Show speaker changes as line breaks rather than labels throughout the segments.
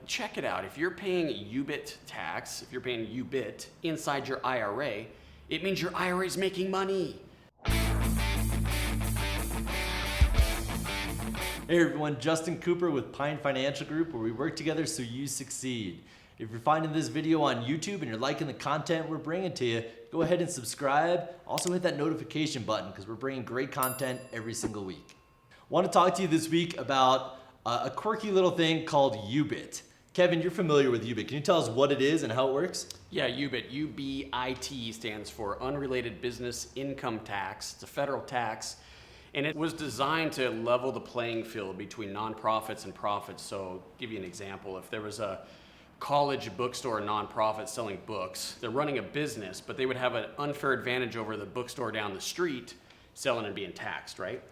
check it out. If you're paying UBIT tax, if you're paying UBIT inside your IRA, it means your IRA is making money.
Hey everyone, Justin Cooper with Pine Financial Group, where we work together so you succeed. If you're finding this video on YouTube and you're liking the content we're bringing to you, go ahead and subscribe. Also hit that notification button because we're bringing great content every single week. I want to talk to you this week about a quirky little thing called UBIT. Kevin, you're familiar with UBIT. Can you tell us what it is and how it works?
Yeah, UBIT, UBIT stands for Unrelated Business Income Tax. It's a federal tax, and it was designed to level the playing field between nonprofits and profits. So I'll give you an example. If there was a college bookstore nonprofit selling books, they're running a business, but they would have an unfair advantage over the bookstore down the street selling and being taxed, right?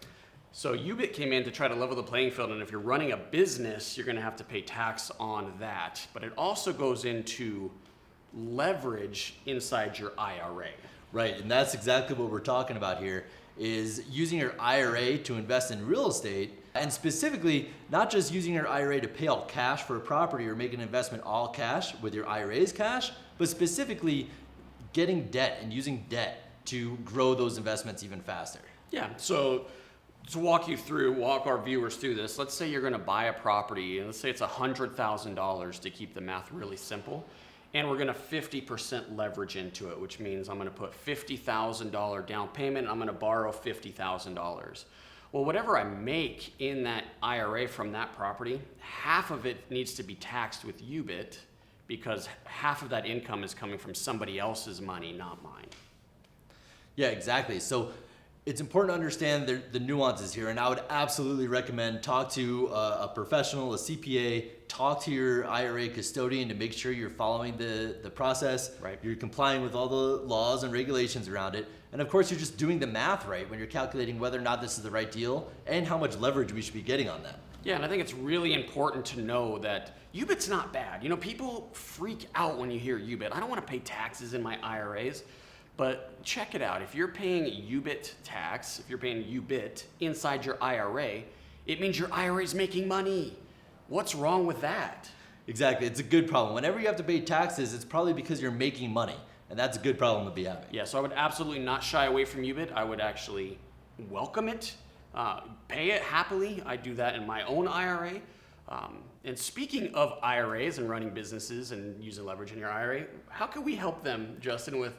So UBIT came in to try to level the playing field, and if you're running a business, you're gonna have to pay tax on that. But it also goes into leverage inside your IRA.
Right, and that's exactly what we're talking about here, is using your IRA to invest in real estate, and specifically, not just using your IRA to pay all cash for a property or make an investment all cash with your IRA's cash, but specifically getting debt and using debt to grow those investments even faster.
Yeah, so to walk our viewers through this, let's say you're gonna buy a property, and let's say it's $100,000 to keep the math really simple, and we're gonna 50% leverage into it, which means I'm gonna put $50,000 down payment, and I'm gonna borrow $50,000. Well, whatever I make in that IRA from that property, half of it needs to be taxed with UBIT because half of that income is coming from somebody else's money, not mine.
Yeah, exactly. So it's important to understand the nuances here, and I would absolutely recommend talk to a professional, a CPA, talk to your IRA custodian to make sure you're following the process,
right?
You're complying with all the laws and regulations around it, and of course you're just doing the math right when you're calculating whether or not this is the right deal and how much leverage we should be getting on that.
Yeah, and I think it's really important to know that UBIT's not bad. You know, people freak out when you hear UBIT. I don't want to pay taxes in my IRAs. But check it out. If you're paying UBIT tax, if you're paying UBIT inside your IRA, it means your IRA is making money. What's wrong with that?
Exactly. It's a good problem. Whenever you have to pay taxes, it's probably because you're making money. And that's a good problem to be having.
Yeah, so I would absolutely not shy away from UBIT. I would actually welcome it, pay it happily. I do that in my own IRA. And speaking of IRAs and running businesses and using leverage in your IRA, how can we help them, Justin, with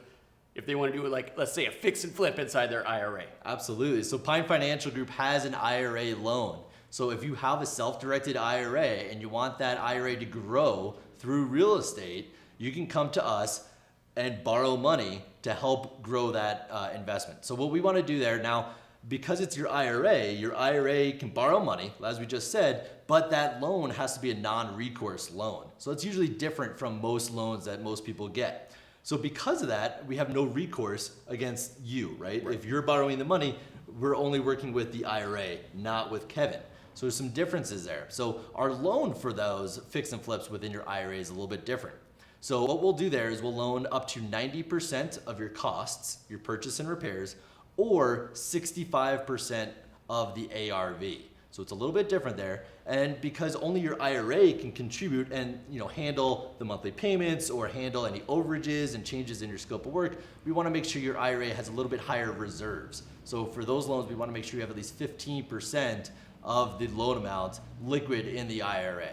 if they want to do, like, let's say a fix and flip inside their IRA?
Absolutely. So Pine Financial Group has an IRA loan. So if you have a self-directed IRA and you want that IRA to grow through real estate, you can come to us and borrow money to help grow that investment. So what we want to do there now, because it's your IRA can borrow money, as we just said, but that loan has to be a non-recourse loan. So it's usually different from most loans that most people get. So because of that, we have no recourse against you, right? If you're borrowing the money, we're only working with the IRA, not with Kevin. So there's some differences there. So our loan for those fix and flips within your IRA is a little bit different. So what we'll do there is we'll loan up to 90% of your costs, your purchase and repairs, or 65% of the ARV. So it's a little bit different there. And because only your IRA can contribute and handle the monthly payments or handle any overages and changes in your scope of work, we want to make sure your IRA has a little bit higher reserves. So for those loans, we want to make sure you have at least 15% of the loan amount liquid in the IRA.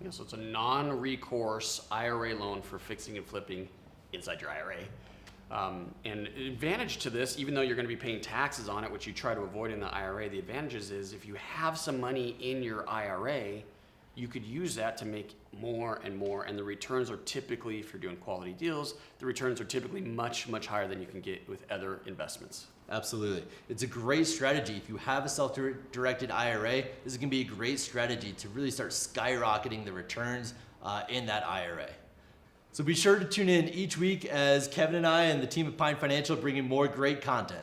Yeah, so it's a non-recourse IRA loan for fixing and flipping inside your IRA. And advantage to this, even though you're going to be paying taxes on it, which you try to avoid in the IRA, the advantages is if you have some money in your IRA, you could use that to make more and more. And the returns are typically, if you're doing quality deals, the returns are typically much, much higher than you can get with other investments.
Absolutely. It's a great strategy. If you have a self-directed IRA, this is going to be a great strategy to really start skyrocketing the returns in that IRA. So be sure to tune in each week as Kevin and I and the team at Pine Financial bring you more great content.